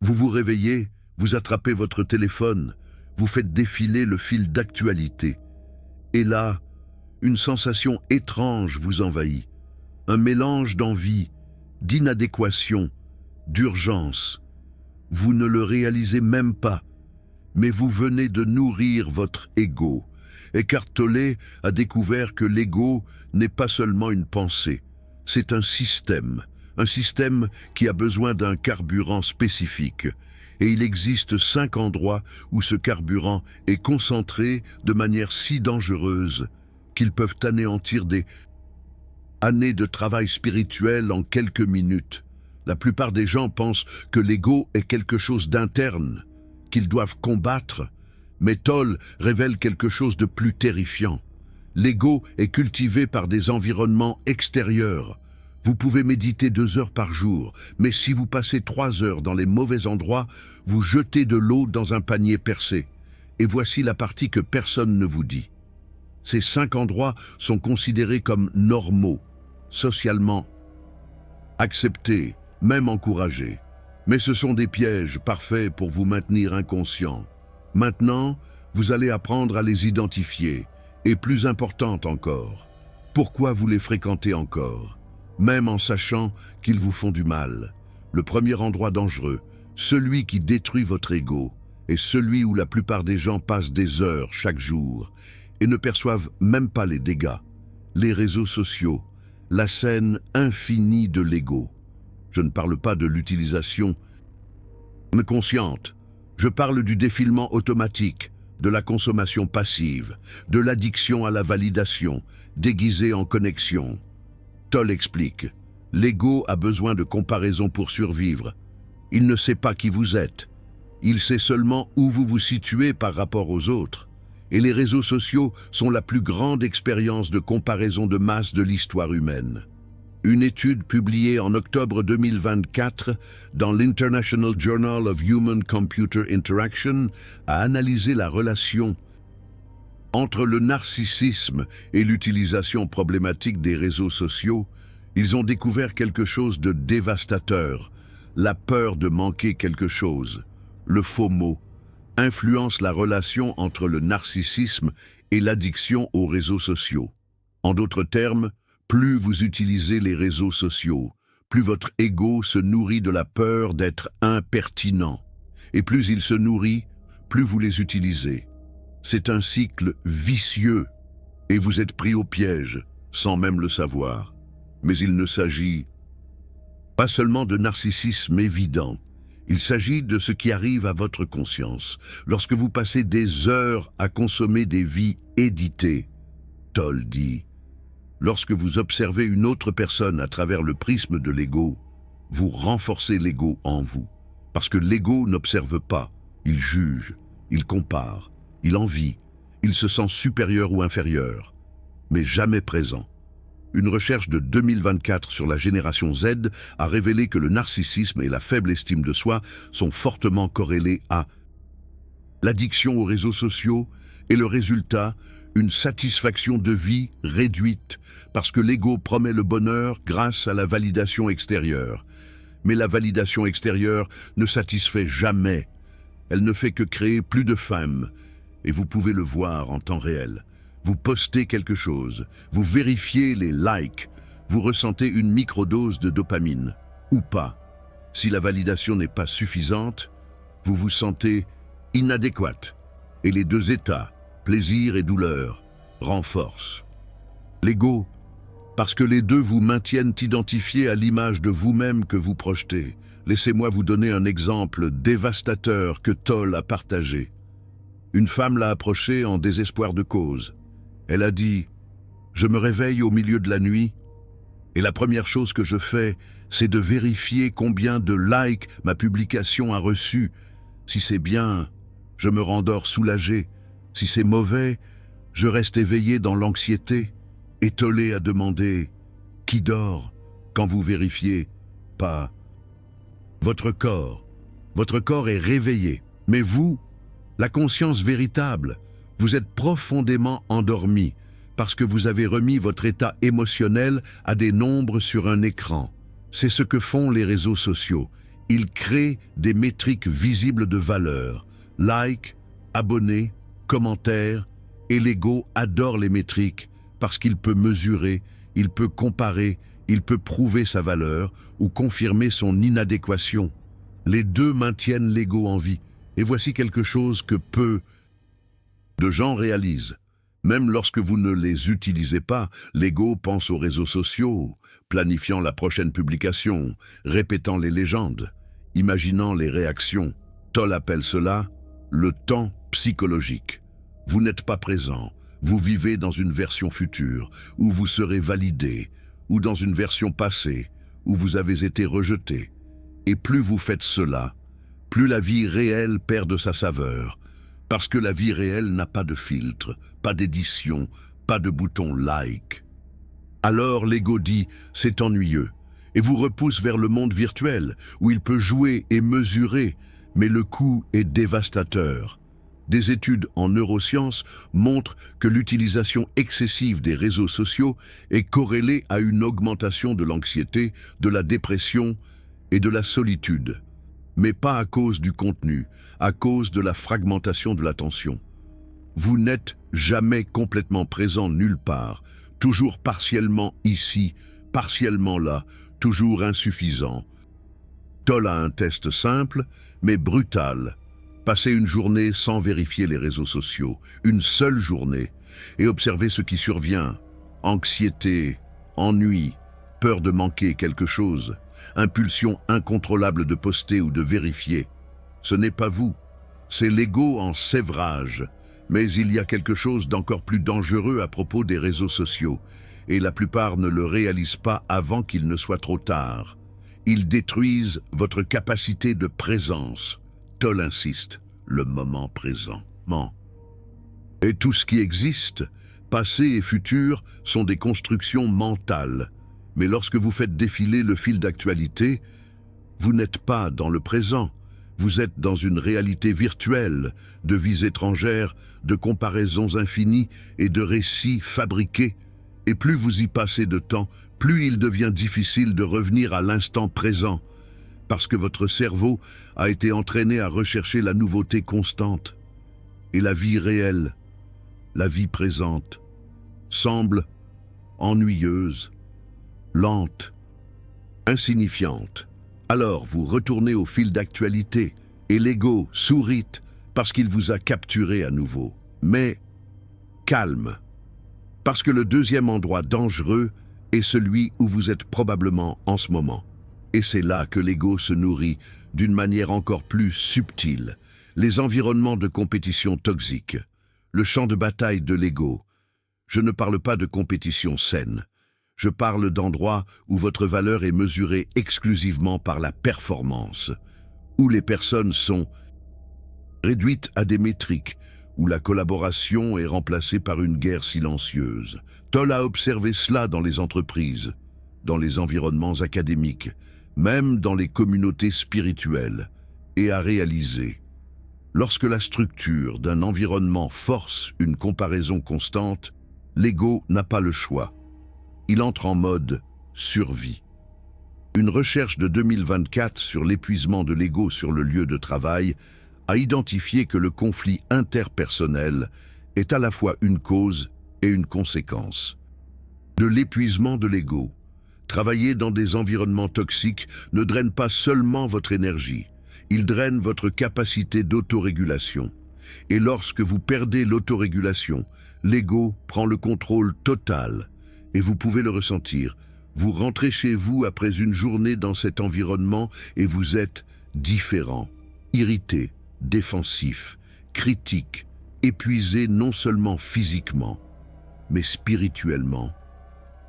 Vous vous réveillez, vous attrapez votre téléphone, vous faites défiler le fil d'actualité. Et là, une sensation étrange vous envahit. Un mélange d'envie, d'inadéquation, d'urgence. Vous ne le réalisez même pas, mais vous venez de nourrir votre ego. Eckhart Tolle a découvert que l'ego n'est pas seulement une pensée, c'est un système qui a besoin d'un carburant spécifique. Et il existe 5 endroits où ce carburant est concentré de manière si dangereuse qu'ils peuvent anéantir des années de travail spirituel en quelques minutes. La plupart des gens pensent que l'ego est quelque chose d'interne, qu'ils doivent combattre, mais Tolle révèle quelque chose de plus terrifiant. L'ego est cultivé par des environnements extérieurs. Vous pouvez méditer 2 heures par jour, mais si vous passez 3 heures dans les mauvais endroits, vous jetez de l'eau dans un panier percé. Et voici la partie que personne ne vous dit. Ces 5 endroits sont considérés comme normaux, socialement acceptés, même encouragés. Mais ce sont des pièges parfaits pour vous maintenir inconscient. Maintenant, vous allez apprendre à les identifier. Et plus important encore, pourquoi vous les fréquentez encore, même en sachant qu'ils vous font du mal. Le premier endroit dangereux, celui qui détruit votre ego, est celui où la plupart des gens passent des heures chaque jour et ne perçoivent même pas les dégâts. Les réseaux sociaux, la scène infinie de l'ego. Je ne parle pas de l'utilisation inconsciente, je parle du défilement automatique, de la consommation passive, de l'addiction à la validation, déguisée en connexion. Tolle explique, l'ego a besoin de comparaison pour survivre. Il ne sait pas qui vous êtes. Il sait seulement où vous vous situez par rapport aux autres. Et les réseaux sociaux sont la plus grande expérience de comparaison de masse de l'histoire humaine. Une étude publiée en octobre 2024 dans l'International Journal of Human-Computer Interaction a analysé la relation entre le narcissisme et l'utilisation problématique des réseaux sociaux. Ils ont découvert quelque chose de dévastateur. La peur de manquer quelque chose, le FOMO, influence la relation entre le narcissisme et l'addiction aux réseaux sociaux. En d'autres termes, plus vous utilisez les réseaux sociaux, plus votre ego se nourrit de la peur d'être impertinent. Et plus il se nourrit, plus vous les utilisez. C'est un cycle vicieux et vous êtes pris au piège sans même le savoir. Mais il ne s'agit pas seulement de narcissisme évident. Il s'agit de ce qui arrive à votre conscience lorsque vous passez des heures à consommer des vies éditées. Tolle dit, lorsque vous observez une autre personne à travers le prisme de l'ego, vous renforcez l'ego en vous. Parce que l'ego n'observe pas, il juge, il compare, il envie, il se sent supérieur ou inférieur, mais jamais présent. Une recherche de 2024 sur la génération Z a révélé que le narcissisme et la faible estime de soi sont fortement corrélés à l'addiction aux réseaux sociaux et le résultat, une satisfaction de vie réduite parce que l'ego promet le bonheur grâce à la validation extérieure. Mais la validation extérieure ne satisfait jamais. Elle ne fait que créer plus de faim. Et vous pouvez le voir en temps réel. Vous postez quelque chose, vous vérifiez les likes, vous ressentez une microdose de dopamine, ou pas. Si la validation n'est pas suffisante, vous vous sentez inadéquate. Et les deux états, plaisir et douleur, renforcent. L'ego, parce que les deux vous maintiennent identifiés à l'image de vous-même que vous projetez. Laissez-moi vous donner un exemple dévastateur que Tolle a partagé. Une femme l'a approché en désespoir de cause. Elle a dit « Je me réveille au milieu de la nuit et la première chose que je fais, c'est de vérifier combien de likes ma publication a reçu. Si c'est bien, je me rendors soulagé. Si c'est mauvais, je reste éveillé dans l'anxiété. » Et Tolle a demandé « Qui dort quand vous vérifiez ?» Pas votre corps. Votre corps est réveillé. Mais vous, la conscience véritable, vous êtes profondément endormi parce que vous avez remis votre état émotionnel à des nombres sur un écran. C'est ce que font les réseaux sociaux. Il crée des métriques visibles de valeur, likes, abonnés, commentaires, et l'ego adore les métriques parce qu'il peut mesurer, il peut comparer, il peut prouver sa valeur ou confirmer son inadéquation. Les deux maintiennent l'ego en vie, et voici quelque chose que peu de gens réalisent. Même lorsque vous ne les utilisez pas, l'ego pense aux réseaux sociaux, planifiant la prochaine publication, répétant les légendes, imaginant les réactions. Toll appelle cela le temps psychologique. Vous n'êtes pas présent, vous vivez dans une version future, où vous serez validé, ou dans une version passée, où vous avez été rejeté. Et plus vous faites cela, plus la vie réelle perd de sa saveur, parce que la vie réelle n'a pas de filtre, pas d'édition, pas de bouton like. Alors l'ego dit « c'est ennuyeux » et vous repousse vers le monde virtuel, où il peut jouer et mesurer, mais le coût est dévastateur. Des études en neurosciences montrent que l'utilisation excessive des réseaux sociaux est corrélée à une augmentation de l'anxiété, de la dépression et de la solitude. Mais pas à cause du contenu, à cause de la fragmentation de l'attention. Vous n'êtes jamais complètement présent nulle part, toujours partiellement ici, partiellement là, toujours insuffisant. Toll a un test simple, mais brutal. Passez une journée sans vérifier les réseaux sociaux, une seule journée, et observez ce qui survient. Anxiété, ennui, peur de manquer quelque chose, impulsion incontrôlable de poster ou de vérifier. Ce n'est pas vous, c'est l'ego en sévrage. Mais il y a quelque chose d'encore plus dangereux à propos des réseaux sociaux, et la plupart ne le réalisent pas avant qu'il ne soit trop tard. Ils détruisent votre capacité de présence. Toll insiste, le moment présent. Et tout ce qui existe, passé et futur, sont des constructions mentales. Mais lorsque vous faites défiler le fil d'actualité, vous n'êtes pas dans le présent. Vous êtes dans une réalité virtuelle, de vies étrangères, de comparaisons infinies et de récits fabriqués. Et plus vous y passez de temps, plus il devient difficile de revenir à l'instant présent, parce que votre cerveau a été entraîné à rechercher la nouveauté constante. Et la vie réelle, la vie présente, semble ennuyeuse, lente, insignifiante. Alors vous retournez au fil d'actualité et l'ego sourit parce qu'il vous a capturé à nouveau. Mais calme, parce que le deuxième endroit dangereux est celui où vous êtes probablement en ce moment. Et c'est là que l'ego se nourrit d'une manière encore plus subtile. Les environnements de compétition toxiques, le champ de bataille de l'ego. Je ne parle pas de compétition saine. Je parle d'endroits où votre valeur est mesurée exclusivement par la performance, où les personnes sont réduites à des métriques, où la collaboration est remplacée par une guerre silencieuse. Toll a observé cela dans les entreprises, dans les environnements académiques, même dans les communautés spirituelles, et a réalisé. Lorsque la structure d'un environnement force une comparaison constante, l'ego n'a pas le choix. Il entre en mode survie. Une recherche de 2024 sur l'épuisement de l'ego sur le lieu de travail a identifié que le conflit interpersonnel est à la fois une cause et une conséquence. De l'épuisement de l'ego. Travailler dans des environnements toxiques ne draine pas seulement votre énergie, il draine votre capacité d'autorégulation. Et lorsque vous perdez l'autorégulation, l'ego prend le contrôle total. Et vous pouvez le ressentir. Vous rentrez chez vous après une journée dans cet environnement et vous êtes différent, irrité, défensif, critique, épuisé non seulement physiquement, mais spirituellement.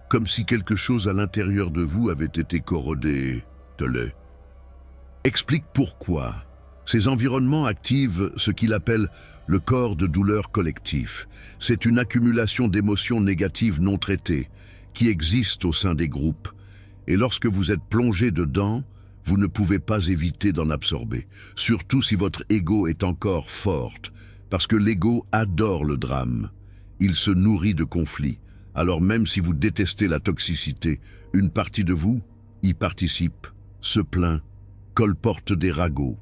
Comme si quelque chose à l'intérieur de vous avait été corrodé. Toll explique pourquoi. Ces environnements activent ce qu'il appelle le corps de douleur collectif. C'est une accumulation d'émotions négatives non traitées qui existent au sein des groupes. Et lorsque vous êtes plongé dedans, vous ne pouvez pas éviter d'en absorber. Surtout si votre ego est encore forte, parce que l'ego adore le drame. Il se nourrit de conflits. Alors même si vous détestez la toxicité, une partie de vous y participe, se plaint, colporte des ragots.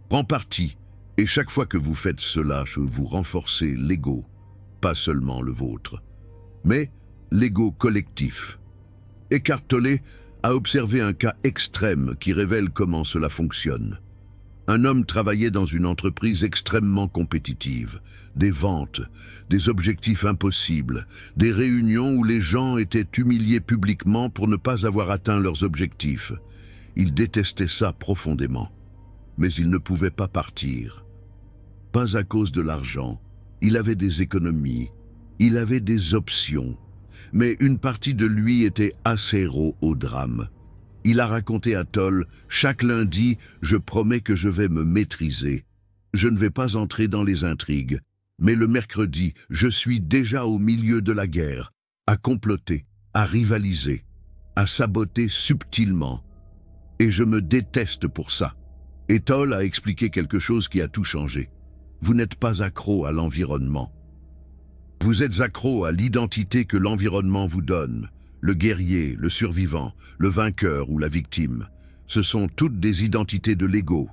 Prends parti, et chaque fois que vous faites cela, vous renforcez l'ego, pas seulement le vôtre, mais l'ego collectif. Eckhart Tolle a observé un cas extrême qui révèle comment cela fonctionne. Un homme travaillait dans une entreprise extrêmement compétitive, des ventes, des objectifs impossibles, des réunions où les gens étaient humiliés publiquement pour ne pas avoir atteint leurs objectifs. Il détestait ça profondément, mais il ne pouvait pas partir. Pas à cause de l'argent, il avait des économies, il avait des options, mais une partie de lui était accro au drame. Il a raconté à Tolle, chaque lundi, je promets que je vais me maîtriser. Je ne vais pas entrer dans les intrigues. Mais le mercredi, je suis déjà au milieu de la guerre, à comploter, à rivaliser, à saboter subtilement. Et je me déteste pour ça. Et Tolle a expliqué quelque chose qui a tout changé. Vous n'êtes pas accro à l'environnement. Vous êtes accro à l'identité que l'environnement vous donne. Le guerrier, le survivant, le vainqueur ou la victime. Ce sont toutes des identités de l'ego.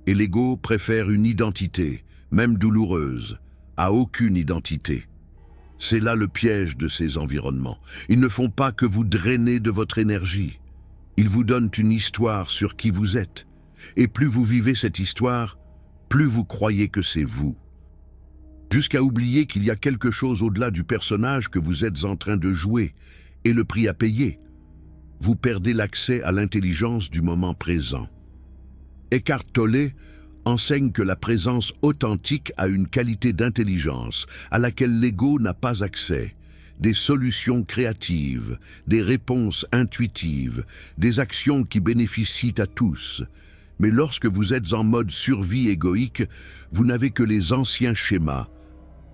Et l'ego préfère une identité, même douloureuse, à aucune identité. C'est là le piège de ces environnements. Ils ne font pas que vous drainer de votre énergie. Ils vous donnent une histoire sur qui vous êtes. Et plus vous vivez cette histoire, plus vous croyez que c'est vous. Jusqu'à oublier qu'il y a quelque chose au-delà du personnage que vous êtes en train de jouer, et le prix à payer. Vous perdez l'accès à l'intelligence du moment présent. Eckhart Tolle enseigne que la présence authentique a une qualité d'intelligence à laquelle l'ego n'a pas accès, des solutions créatives, des réponses intuitives, des actions qui bénéficient à tous. Mais lorsque vous êtes en mode survie égoïque, vous n'avez que les anciens schémas,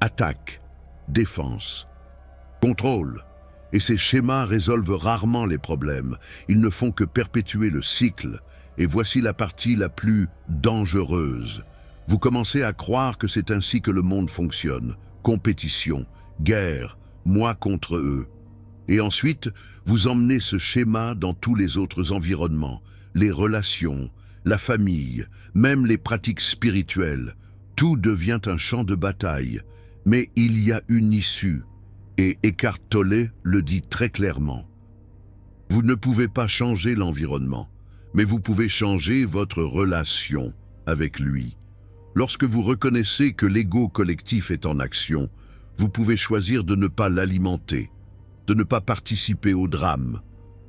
attaque, défense, contrôle. Et ces schémas résolvent rarement les problèmes. Ils ne font que perpétuer le cycle. Et voici la partie la plus dangereuse. Vous commencez à croire que c'est ainsi que le monde fonctionne. Compétition, guerre, moi contre eux. Et ensuite, vous emmenez ce schéma dans tous les autres environnements, les relations, la famille, même les pratiques spirituelles. Tout devient un champ de bataille. Mais il y a une issue. Et Eckhart Tolle le dit très clairement. Vous ne pouvez pas changer l'environnement, mais vous pouvez changer votre relation avec lui. Lorsque vous reconnaissez que l'ego collectif est en action, vous pouvez choisir de ne pas l'alimenter, de ne pas participer au drame,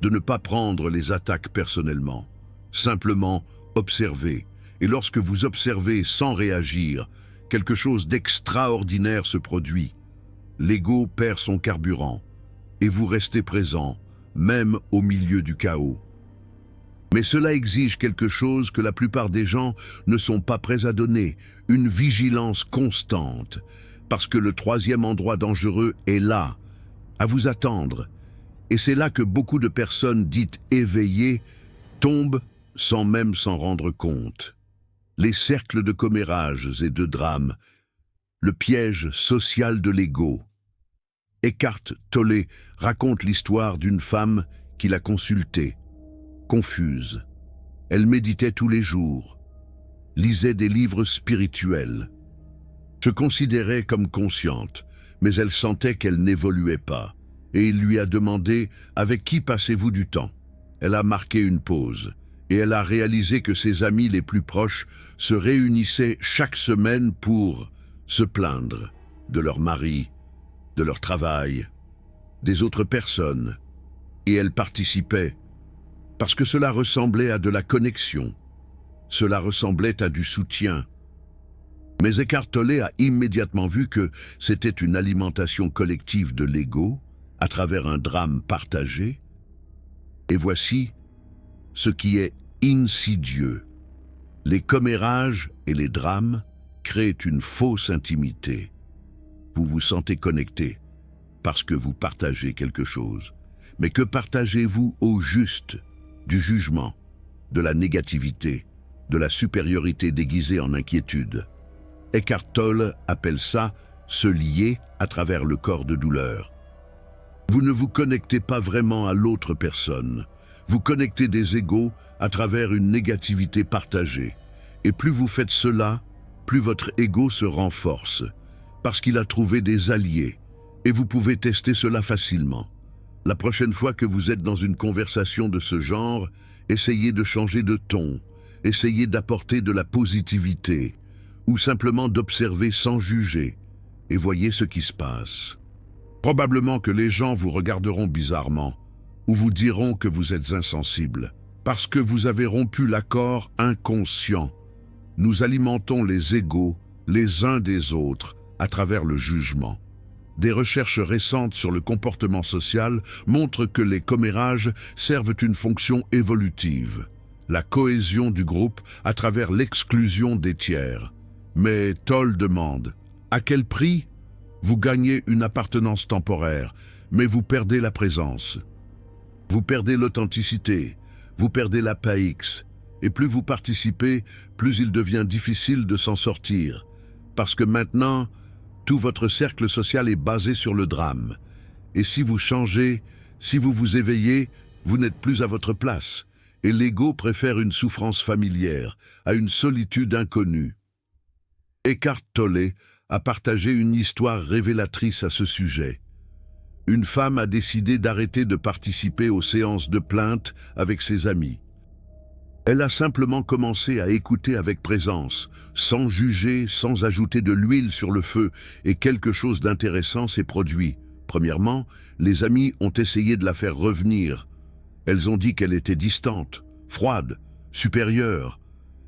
de ne pas prendre les attaques personnellement. Simplement observer. Et lorsque vous observez sans réagir, quelque chose d'extraordinaire se produit. L'ego perd son carburant, et vous restez présent, même au milieu du chaos. Mais cela exige quelque chose que la plupart des gens ne sont pas prêts à donner, une vigilance constante, parce que le troisième endroit dangereux est là, à vous attendre. Et c'est là que beaucoup de personnes dites éveillées tombent sans même s'en rendre compte. Les cercles de commérages et de drames, le piège social de l'ego. Eckhart Tolle raconte l'histoire d'une femme qui l'a consulté, confuse. Elle méditait tous les jours, lisait des livres spirituels, se considérait comme consciente, mais elle sentait qu'elle n'évoluait pas. Et il lui a demandé « Avec qui passez-vous du temps ?» Elle a marqué une pause, et elle a réalisé que ses amis les plus proches se réunissaient chaque semaine pour se plaindre de leur mari, de leur travail, des autres personnes, et elle participait parce que cela ressemblait à de la connexion, cela ressemblait à du soutien. Mais Eckhart Tolle a immédiatement vu que c'était une alimentation collective de l'ego à travers un drame partagé. Et voici ce qui est insidieux. Les commérages et les drames créent une fausse intimité. Vous vous sentez connecté parce que vous partagez quelque chose. Mais que partagez-vous au juste? Du jugement, de la négativité, de la supériorité déguisée en inquiétude. Eckhart Tolle appelle ça « se lier à travers le corps de douleur ». Vous ne vous connectez pas vraiment à l'autre personne. Vous connectez des égos à travers une négativité partagée. Et plus vous faites cela, plus votre ego se renforce, parce qu'il a trouvé des alliés. Et vous pouvez tester cela facilement. La prochaine fois que vous êtes dans une conversation de ce genre, essayez de changer de ton, essayez d'apporter de la positivité, ou simplement d'observer sans juger, et voyez ce qui se passe. Probablement que les gens vous regarderont bizarrement, ou vous diront que vous êtes insensible, parce que vous avez rompu l'accord inconscient. Nous alimentons les égos les uns des autres à travers le jugement. Des recherches récentes sur le comportement social montrent que les commérages servent une fonction évolutive, la cohésion du groupe à travers l'exclusion des tiers. Mais Tolle demande, à quel prix? Vous gagnez une appartenance temporaire, mais vous perdez la présence. Vous perdez l'authenticité, vous perdez la PAX, et plus vous participez, plus il devient difficile de s'en sortir, parce que maintenant, tout votre cercle social est basé sur le drame. Et si vous changez, si vous vous éveillez, vous n'êtes plus à votre place. Et l'ego préfère une souffrance familière à une solitude inconnue. Eckhart Tolle a partagé une histoire révélatrice à ce sujet. Une femme a décidé d'arrêter de participer aux séances de plainte avec ses amis. Elle a simplement commencé à écouter avec présence, sans juger, sans ajouter de l'huile sur le feu, et quelque chose d'intéressant s'est produit. Premièrement, les amis ont essayé de la faire revenir. Elles ont dit qu'elle était distante, froide, supérieure.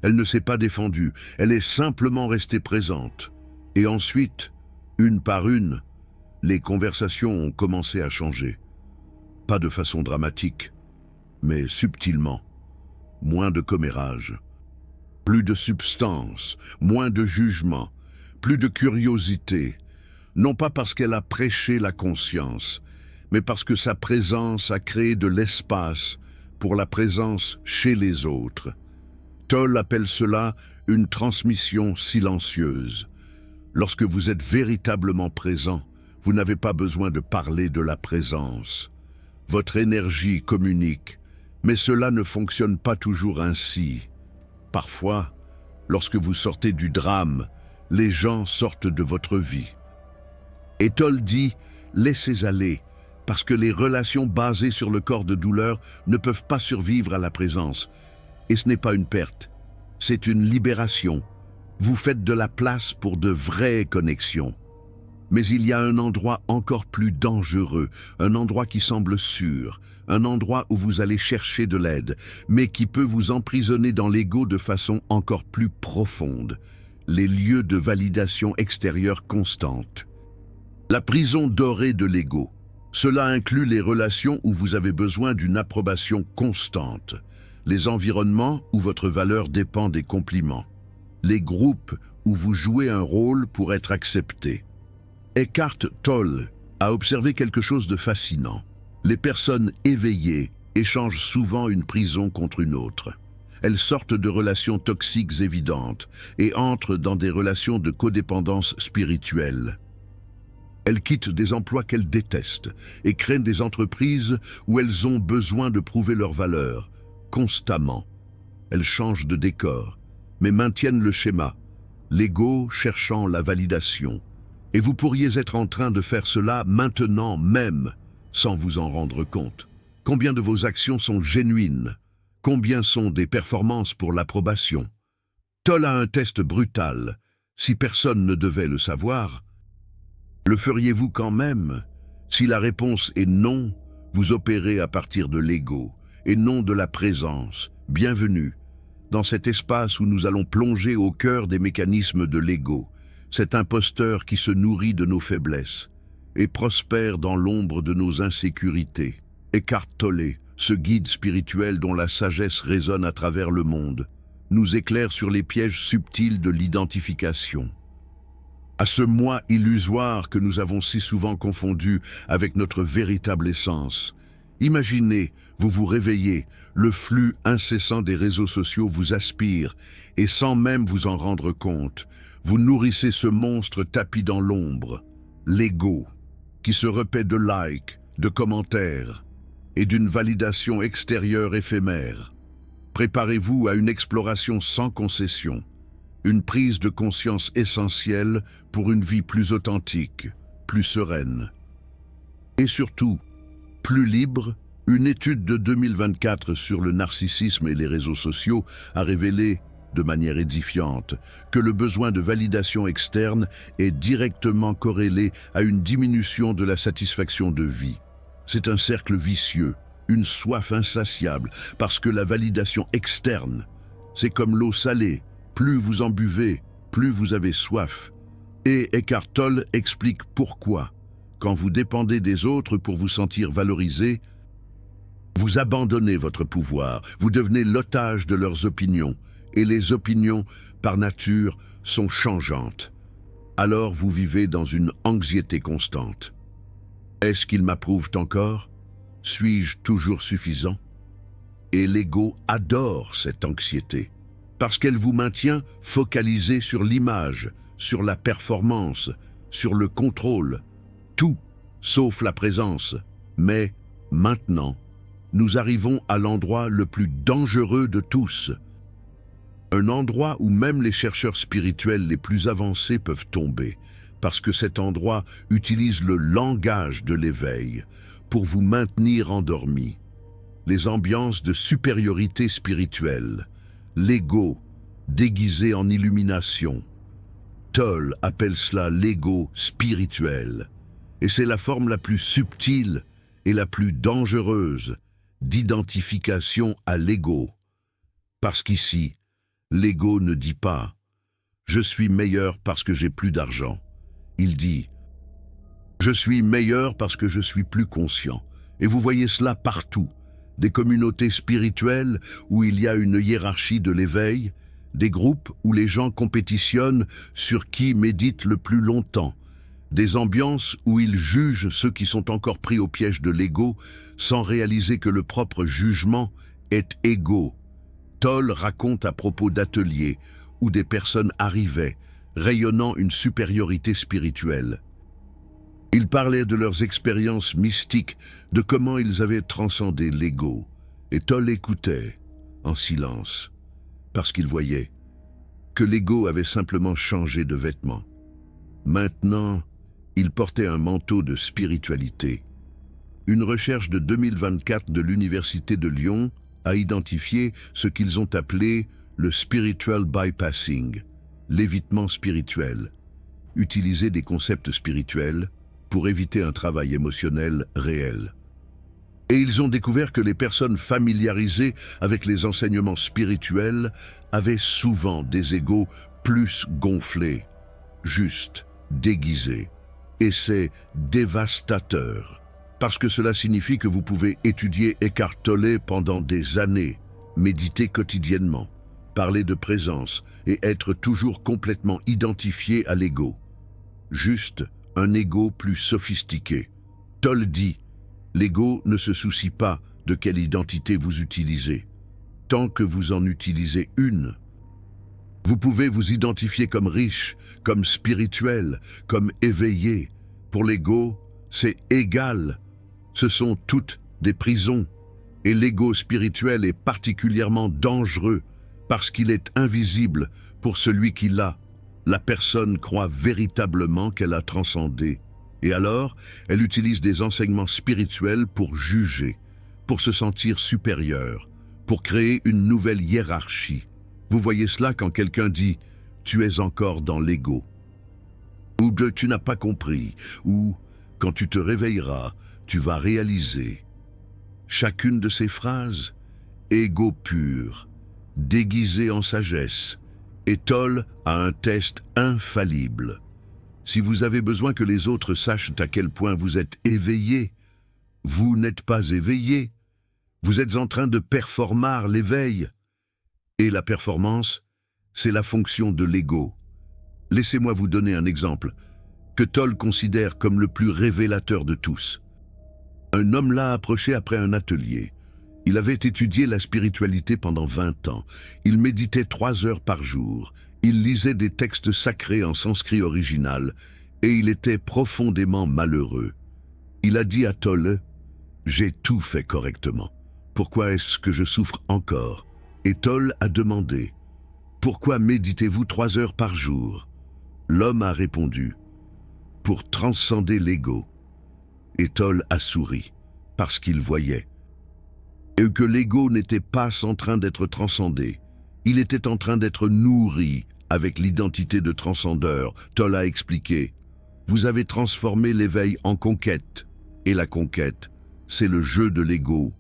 Elle ne s'est pas défendue, elle est simplement restée présente. Et ensuite, une par une, les conversations ont commencé à changer. Pas de façon dramatique, mais subtilement. Moins de commérage, plus de substance, moins de jugement, plus de curiosité, non pas parce qu'elle a prêché la conscience, mais parce que sa présence a créé de l'espace pour la présence chez les autres. Tolle appelle cela une transmission silencieuse. Lorsque vous êtes véritablement présent, vous n'avez pas besoin de parler de la présence. Votre énergie communique, mais cela ne fonctionne pas toujours ainsi. Parfois, lorsque vous sortez du drame, les gens sortent de votre vie. Et Tolle dit, laissez aller, parce que les relations basées sur le corps de douleur ne peuvent pas survivre à la présence. Et ce n'est pas une perte, c'est une libération. Vous faites de la place pour de vraies connexions. Mais il y a un endroit encore plus dangereux, un endroit qui semble sûr, un endroit où vous allez chercher de l'aide, mais qui peut vous emprisonner dans l'ego de façon encore plus profonde, les lieux de validation extérieure constante. La prison dorée de l'ego. Cela inclut les relations où vous avez besoin d'une approbation constante, les environnements où votre valeur dépend des compliments, les groupes où vous jouez un rôle pour être accepté. Eckhart Tolle a observé quelque chose de fascinant. Les personnes éveillées échangent souvent une prison contre une autre. Elles sortent de relations toxiques évidentes et entrent dans des relations de codépendance spirituelle. Elles quittent des emplois qu'elles détestent et créent des entreprises où elles ont besoin de prouver leur valeur, constamment. Elles changent de décor, mais maintiennent le schéma, l'ego cherchant la validation. Et vous pourriez être en train de faire cela maintenant même, sans vous en rendre compte. Combien de vos actions sont génuines? Combien sont des performances pour l'approbation? Tolle a un test brutal. Si personne ne devait le savoir, le feriez-vous quand même? Si la réponse est non, vous opérez à partir de l'ego et non de la présence. Bienvenue dans cet espace où nous allons plonger au cœur des mécanismes de l'ego, cet imposteur qui se nourrit de nos faiblesses et prospère dans l'ombre de nos insécurités. Eckhart Tolle, ce guide spirituel dont la sagesse résonne à travers le monde, nous éclaire sur les pièges subtils de l'identification. À ce moi illusoire que nous avons si souvent confondu avec notre véritable essence. Imaginez, vous vous réveillez, le flux incessant des réseaux sociaux vous aspire, et sans même vous en rendre compte, vous nourrissez ce monstre tapi dans l'ombre, l'ego, qui se repaît de likes, de commentaires. et d'une validation extérieure éphémère. Préparez-vous à une exploration sans concession, une prise de conscience essentielle pour une vie plus authentique, plus sereine. Et surtout, plus libre. Une étude de 2024 sur le narcissisme et les réseaux sociaux a révélé, de manière édifiante, que le besoin de validation externe est directement corrélé à une diminution de la satisfaction de vie. C'est un cercle vicieux, une soif insatiable, parce que la validation externe, c'est comme l'eau salée, plus vous en buvez, plus vous avez soif. Et Eckhart Tolle explique pourquoi. Quand vous dépendez des autres pour vous sentir valorisé, vous abandonnez votre pouvoir, vous devenez l'otage de leurs opinions, et les opinions, par nature, sont changeantes. Alors vous vivez dans une anxiété constante. Est-ce qu'ils m'approuvent encore? Suis-je toujours suffisant? Et l'ego adore cette anxiété, parce qu'elle vous maintient focalisé sur l'image, sur la performance, sur le contrôle, tout, sauf la présence. Mais maintenant, nous arrivons à l'endroit le plus dangereux de tous. Un endroit où même les chercheurs spirituels les plus avancés peuvent tomber, parce que cet endroit utilise le langage de l'éveil pour vous maintenir endormi. Les ambiances de supériorité spirituelle, l'ego déguisé en illumination. Tolle appelle cela l'ego spirituel, et c'est la forme la plus subtile et la plus dangereuse d'identification à l'ego. Parce qu'ici, l'ego ne dit pas « je suis meilleur parce que j'ai plus d'argent ». Il dit « je suis meilleur parce que je suis plus conscient ». Et vous voyez cela partout. Des communautés spirituelles où il y a une hiérarchie de l'éveil, des groupes où les gens compétitionnent sur qui médite le plus longtemps, des ambiances où ils jugent ceux qui sont encore pris au piège de l'ego sans réaliser que le propre jugement est égaux. Tolle raconte à propos d'ateliers où des personnes arrivaient, rayonnant une supériorité spirituelle. Ils parlaient de leurs expériences mystiques, de comment ils avaient transcendé l'ego, et Tolle écoutait, en silence, parce qu'il voyait que l'ego avait simplement changé de vêtements. Maintenant, il portait un manteau de spiritualité. Une recherche de 2024 de l'Université de Lyon a identifié ce qu'ils ont appelé le spiritual bypassing, l'évitement spirituel, utiliser des concepts spirituels pour éviter un travail émotionnel réel. Et ils ont découvert que les personnes familiarisées avec les enseignements spirituels avaient souvent des égos plus gonflés, justes, déguisés. Et c'est dévastateur, parce que cela signifie que vous pouvez étudier Eckhart Tolle pendant des années, méditer quotidiennement, parler de présence et être toujours complètement identifié à l'ego. Juste un ego plus sophistiqué. Tolle dit, l'ego ne se soucie pas de quelle identité vous utilisez, tant que vous en utilisez une. Vous pouvez vous identifier comme riche, comme spirituel, comme éveillé. Pour l'ego, c'est égal. Ce sont toutes des prisons. Et l'ego spirituel est particulièrement dangereux parce qu'il est invisible pour celui qui l'a. La personne croit véritablement qu'elle a transcendé. Et alors, elle utilise des enseignements spirituels pour juger, pour se sentir supérieure, pour créer une nouvelle hiérarchie. Vous voyez cela quand quelqu'un dit « tu es encore dans l'ego » ou « tu n'as pas compris » ou « quand tu te réveilleras, tu vas réaliser ». Chacune de ces phrases, ego pur, déguisé en sagesse, et Tolle a un test infaillible. Si vous avez besoin que les autres sachent à quel point vous êtes éveillé, vous n'êtes pas éveillé. Vous êtes en train de performer l'éveil. Et la performance, c'est la fonction de l'ego. Laissez-moi vous donner un exemple que Tolle considère comme le plus révélateur de tous. Un homme l'a approché après un atelier. Il avait étudié la spiritualité pendant 20 ans. Il méditait 3 heures par jour. Il lisait des textes sacrés en sanskrit original et il était profondément malheureux. Il a dit à Tolle, J'ai tout fait correctement. Pourquoi est-ce que je souffre encore? Et Toll a demandé, pourquoi méditez-vous 3 heures par jour? L'homme a répondu, pour transcender l'ego. Et Toll a souri, parce qu'il voyait. Et que l'ego n'était pas en train d'être transcendé, il était en train d'être nourri avec l'identité de transcendeur. Toll a expliqué, vous avez transformé l'éveil en conquête, et la conquête, c'est le jeu de l'ego.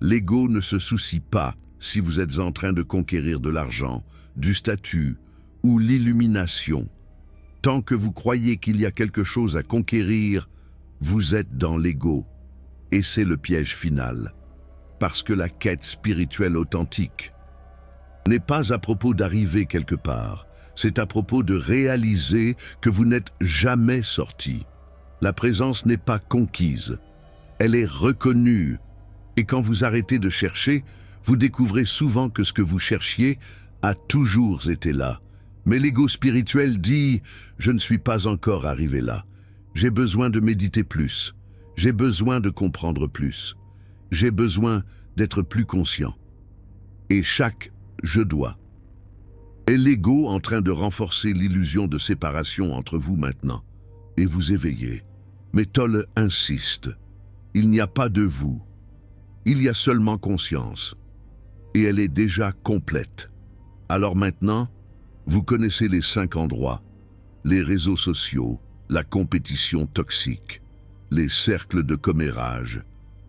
L'ego ne se soucie pas si vous êtes en train de conquérir de l'argent, du statut ou l'illumination. Tant que vous croyez qu'il y a quelque chose à conquérir, vous êtes dans l'ego. Et c'est le piège final. Parce que la quête spirituelle authentique n'est pas à propos d'arriver quelque part, c'est à propos de réaliser que vous n'êtes jamais sorti. La présence n'est pas conquise, elle est reconnue. Et quand vous arrêtez de chercher, vous découvrez souvent que ce que vous cherchiez a toujours été là. Mais l'ego spirituel dit « Je ne suis pas encore arrivé là. J'ai besoin de méditer plus. J'ai besoin de comprendre plus. J'ai besoin d'être plus conscient. » Et chaque « je dois » est l'ego en train de renforcer l'illusion de séparation entre vous maintenant. Et vous éveillez. Mais Toll insiste. Il n'y a pas de vous. Il y a seulement conscience. Et elle est déjà complète. Alors maintenant, vous connaissez les 5 endroits, les réseaux sociaux, la compétition toxique, les cercles de commérage,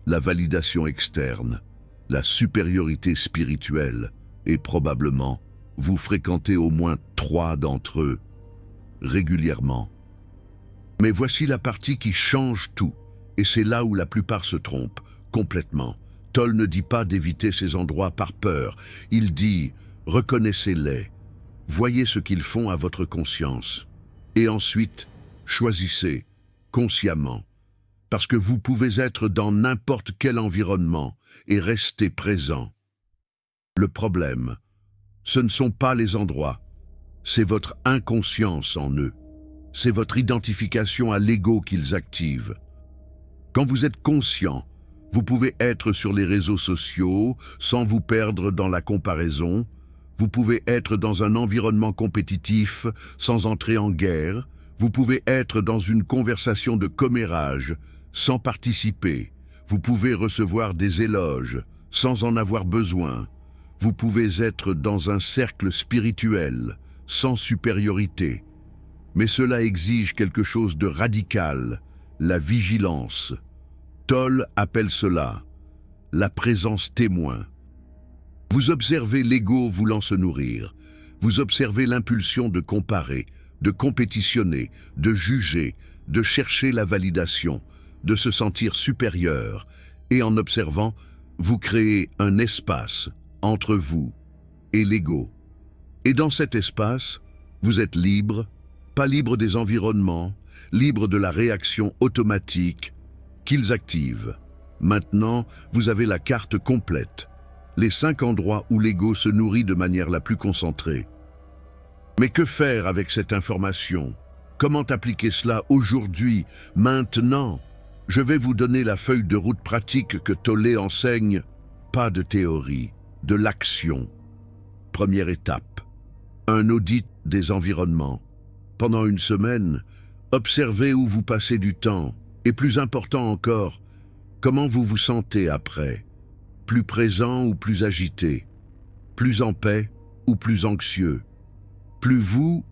la validation externe, la supériorité spirituelle, et probablement, vous fréquentez au moins 3 d'entre eux, régulièrement. Mais voici la partie qui change tout, et c'est là où la plupart se trompent, complètement. Toll ne dit pas d'éviter ces endroits par peur, il dit « reconnaissez-les ». Voyez ce qu'ils font à votre conscience. Et ensuite, choisissez, consciemment. Parce que vous pouvez être dans n'importe quel environnement et rester présent. Le problème, ce ne sont pas les endroits, c'est votre inconscience en eux. C'est votre identification à l'ego qu'ils activent. Quand vous êtes conscient, vous pouvez être sur les réseaux sociaux sans vous perdre dans la comparaison. Vous pouvez être dans un environnement compétitif sans entrer en guerre. Vous pouvez être dans une conversation de commérage sans participer. Vous pouvez recevoir des éloges sans en avoir besoin. Vous pouvez être dans un cercle spirituel sans supériorité. Mais cela exige quelque chose de radical, la vigilance. Toll appelle cela la présence témoin. Vous observez l'ego voulant se nourrir. Vous observez l'impulsion de comparer, de compétitionner, de juger, de chercher la validation, de se sentir supérieur. Et en observant, vous créez un espace entre vous et l'ego. Et dans cet espace, vous êtes libre, pas libre des environnements, libre de la réaction automatique qu'ils activent. Maintenant, vous avez la carte complète. Les 5 endroits où l'ego se nourrit de manière la plus concentrée. Mais que faire avec cette information? Comment appliquer cela aujourd'hui, maintenant? Je vais vous donner la feuille de route pratique que Tolle enseigne. Pas de théorie, de l'action. Première étape, un audit des environnements. Pendant une semaine, observez où vous passez du temps. Et plus important encore, comment vous vous sentez après? Plus présent ou plus agité, plus en paix ou plus anxieux, plus vous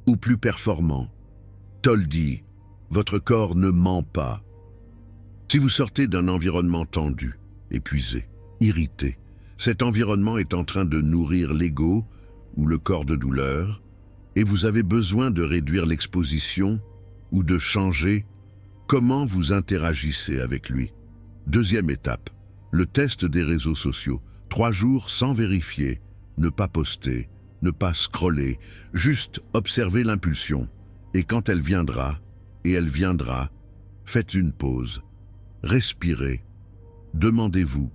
ou plus performant. Toll dit, votre corps ne ment pas. Si vous sortez d'un environnement tendu, épuisé, irrité, cet environnement est en train de nourrir l'ego ou le corps de douleur, et vous avez besoin de réduire l'exposition ou de changer comment vous interagissez avec lui. Deuxième étape. Le test des réseaux sociaux. 3 jours sans vérifier, ne pas poster, ne pas scroller, juste observer l'impulsion. Et quand elle viendra, et elle viendra, faites une pause, respirez, demandez-vous.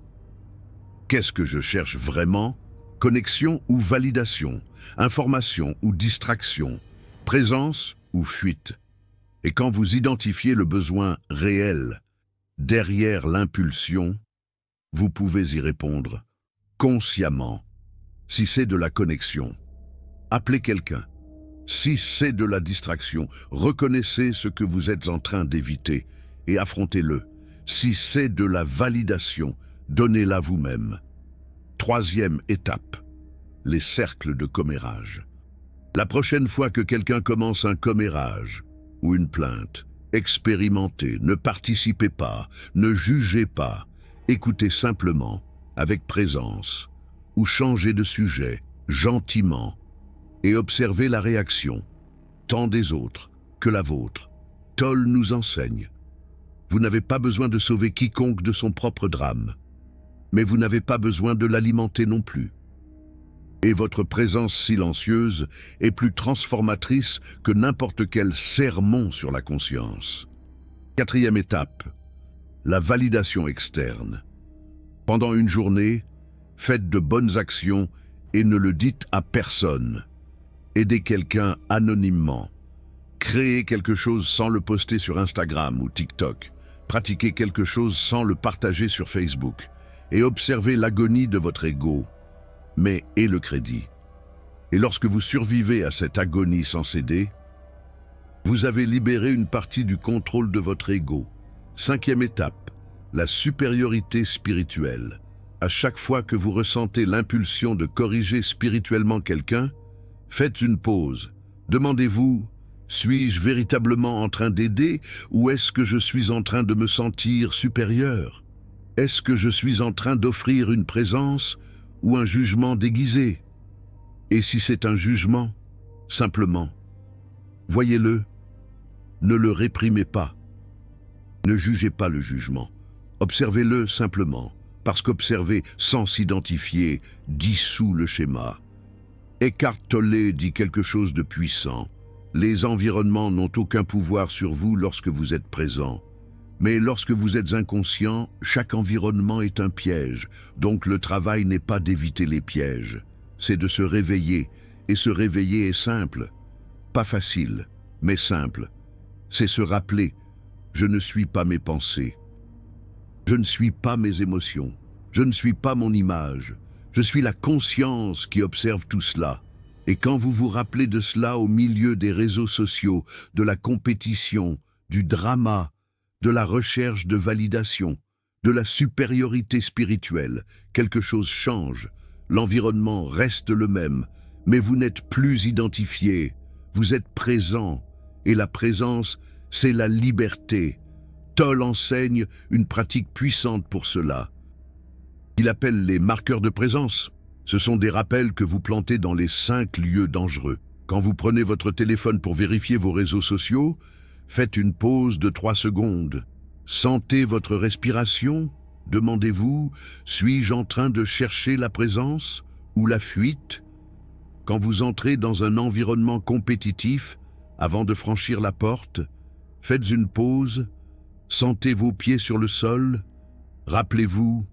Qu'est-ce que je cherche vraiment? Connexion ou validation? Information ou distraction? Présence ou fuite? Et quand vous identifiez le besoin réel, derrière l'impulsion, vous pouvez y répondre consciemment. Si c'est de la connexion, appelez quelqu'un. Si c'est de la distraction, reconnaissez ce que vous êtes en train d'éviter et affrontez-le. Si c'est de la validation, donnez-la vous-même. Troisième étape, les cercles de commérage. La prochaine fois que quelqu'un commence un commérage ou une plainte, expérimentez, ne participez pas, ne jugez pas, écoutez simplement, avec présence, ou changez de sujet, gentiment, et observez la réaction, tant des autres que la vôtre. Toll nous enseigne. Vous n'avez pas besoin de sauver quiconque de son propre drame, mais vous n'avez pas besoin de l'alimenter non plus. Et votre présence silencieuse est plus transformatrice que n'importe quel sermon sur la conscience. Quatrième étape, la validation externe. Pendant une journée, faites de bonnes actions et ne le dites à personne. Aidez quelqu'un anonymement. Créez quelque chose sans le poster sur Instagram ou TikTok. Pratiquez quelque chose sans le partager sur Facebook. Et observez l'agonie de votre ego. Mais ayez le crédit. Et lorsque vous survivez à cette agonie sans céder, vous avez libéré une partie du contrôle de votre ego. Cinquième étape, la supériorité spirituelle. À chaque fois que vous ressentez l'impulsion de corriger spirituellement quelqu'un, faites une pause. Demandez-vous, suis-je véritablement en train d'aider ou est-ce que je suis en train de me sentir supérieur? Est-ce que je suis en train d'offrir une présence ou un jugement déguisé? Et si c'est un jugement, simplement, voyez-le, ne le réprimez pas. Ne jugez pas le jugement, observez-le simplement, parce qu'observer sans s'identifier dissout le schéma. Eckhart Tolle dit quelque chose de puissant. Les environnements n'ont aucun pouvoir sur vous lorsque vous êtes présent. Mais lorsque vous êtes inconscient, chaque environnement est un piège. Donc le travail n'est pas d'éviter les pièges, c'est de se réveiller. Et se réveiller est simple. Pas facile, mais simple. C'est se rappeler, je ne suis pas mes pensées. Je ne suis pas mes émotions. Je ne suis pas mon image. Je suis la conscience qui observe tout cela. Et quand vous vous rappelez de cela au milieu des réseaux sociaux, de la compétition, du drama, de la recherche de validation, de la supériorité spirituelle, quelque chose change. L'environnement reste le même, mais vous n'êtes plus identifié. Vous êtes présent. Et la présence, c'est la liberté. Toll enseigne une pratique puissante pour cela. Il appelle les marqueurs de présence. Ce sont des rappels que vous plantez dans les 5 lieux dangereux. Quand vous prenez votre téléphone pour vérifier vos réseaux sociaux, faites une pause de 3 secondes. Sentez votre respiration. Demandez-vous, suis-je en train de chercher la présence ou la fuite? Quand vous entrez dans un environnement compétitif, avant de franchir la porte, faites une pause, sentez vos pieds sur le sol, rappelez-vous,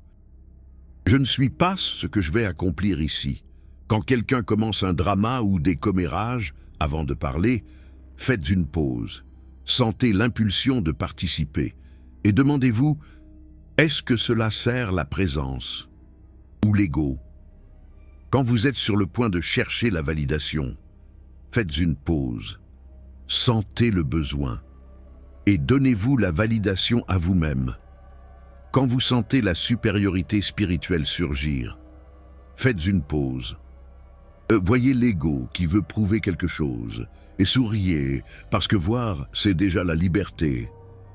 je ne suis pas ce que je vais accomplir ici. Quand quelqu'un commence un drama ou des commérages, avant de parler, faites une pause. Sentez l'impulsion de participer. Et demandez-vous, est-ce que cela sert la présence ou l'ego? Quand vous êtes sur le point de chercher la validation, faites une pause. Sentez le besoin. Et donnez-vous la validation à vous-même. Quand vous sentez la supériorité spirituelle surgir, faites une pause. Voyez l'ego qui veut prouver quelque chose et souriez, parce que voir, c'est déjà la liberté.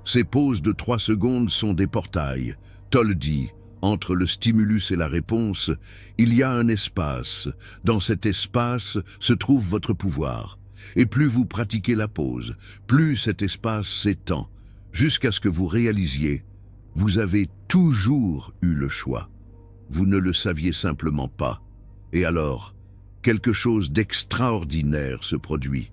Ces pauses de 3 secondes sont des portails. Toll dit, entre le stimulus et la réponse, il y a un espace. Dans cet espace se trouve votre pouvoir. Et plus vous pratiquez la pause, plus cet espace s'étend, jusqu'à ce que vous réalisiez, vous avez toujours eu le choix. Vous ne le saviez simplement pas. Et alors, quelque chose d'extraordinaire se produit.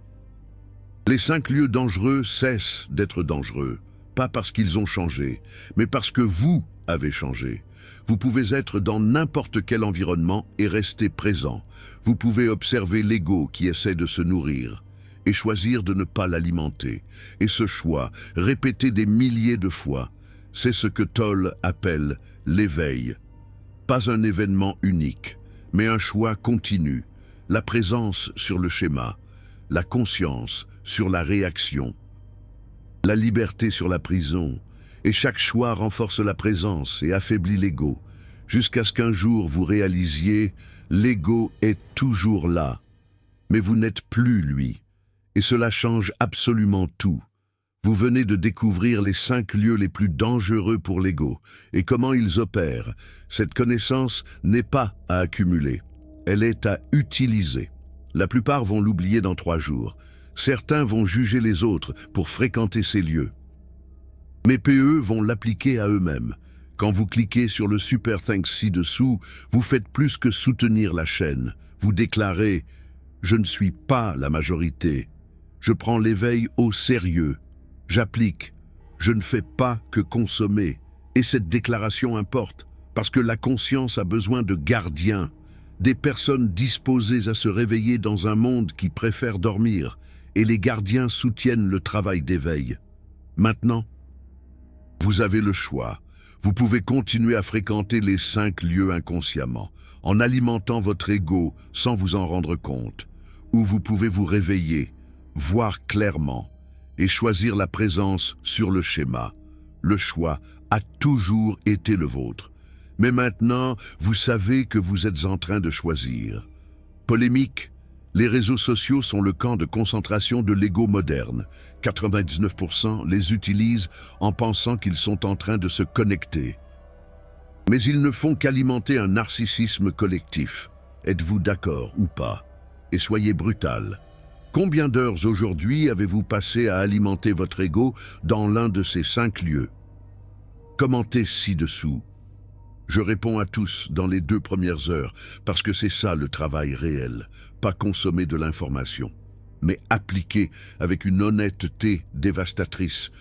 Les 5 lieux dangereux cessent d'être dangereux, pas parce qu'ils ont changé, mais parce que vous avez changé. Vous pouvez être dans n'importe quel environnement et rester présent. Vous pouvez observer l'ego qui essaie de se nourrir et choisir de ne pas l'alimenter. Et ce choix, répété des milliers de fois, C'est ce que Tolle appelle l'éveil. Pas un événement unique, mais un choix continu, la présence sur le schéma, la conscience sur la réaction, la liberté sur la prison, et chaque choix renforce la présence et affaiblit l'ego, jusqu'à ce qu'un jour vous réalisiez « l'ego est toujours là ». Mais vous n'êtes plus lui, et cela change absolument tout. Vous venez de découvrir les 5 lieux les plus dangereux pour l'ego, et comment ils opèrent. Cette connaissance n'est pas à accumuler, elle est à utiliser. La plupart vont l'oublier dans 3 jours. Certains vont juger les autres pour fréquenter ces lieux. Mais PE vont l'appliquer à eux-mêmes. Quand vous cliquez sur le Super Thanks ci-dessous, vous faites plus que soutenir la chaîne. Vous déclarez « Je ne suis pas la majorité. Je prends l'éveil au sérieux. J'applique. Je ne fais pas que consommer. » Et cette déclaration importe, parce que la conscience a besoin de gardiens, des personnes disposées à se réveiller dans un monde qui préfère dormir, et les gardiens soutiennent le travail d'éveil. Maintenant, vous avez le choix. Vous pouvez continuer à fréquenter les 5 lieux inconsciemment, en alimentant votre ego sans vous en rendre compte. Ou vous pouvez vous réveiller, voir clairement, et choisir la présence sur le schéma. Le choix a toujours été le vôtre. Mais maintenant, vous savez que vous êtes en train de choisir. Polémique, les réseaux sociaux sont le camp de concentration de l'ego moderne. 99% les utilisent en pensant qu'ils sont en train de se connecter. Mais ils ne font qu'alimenter un narcissisme collectif. Êtes-vous d'accord ou pas? Et soyez brutal. Combien d'heures aujourd'hui avez-vous passé à alimenter votre ego dans l'un de ces 5 lieux? Commentez ci-dessous. Je réponds à tous dans les 2 premières heures, parce que c'est ça le travail réel, pas consommer de l'information, mais appliquer avec une honnêteté dévastatrice.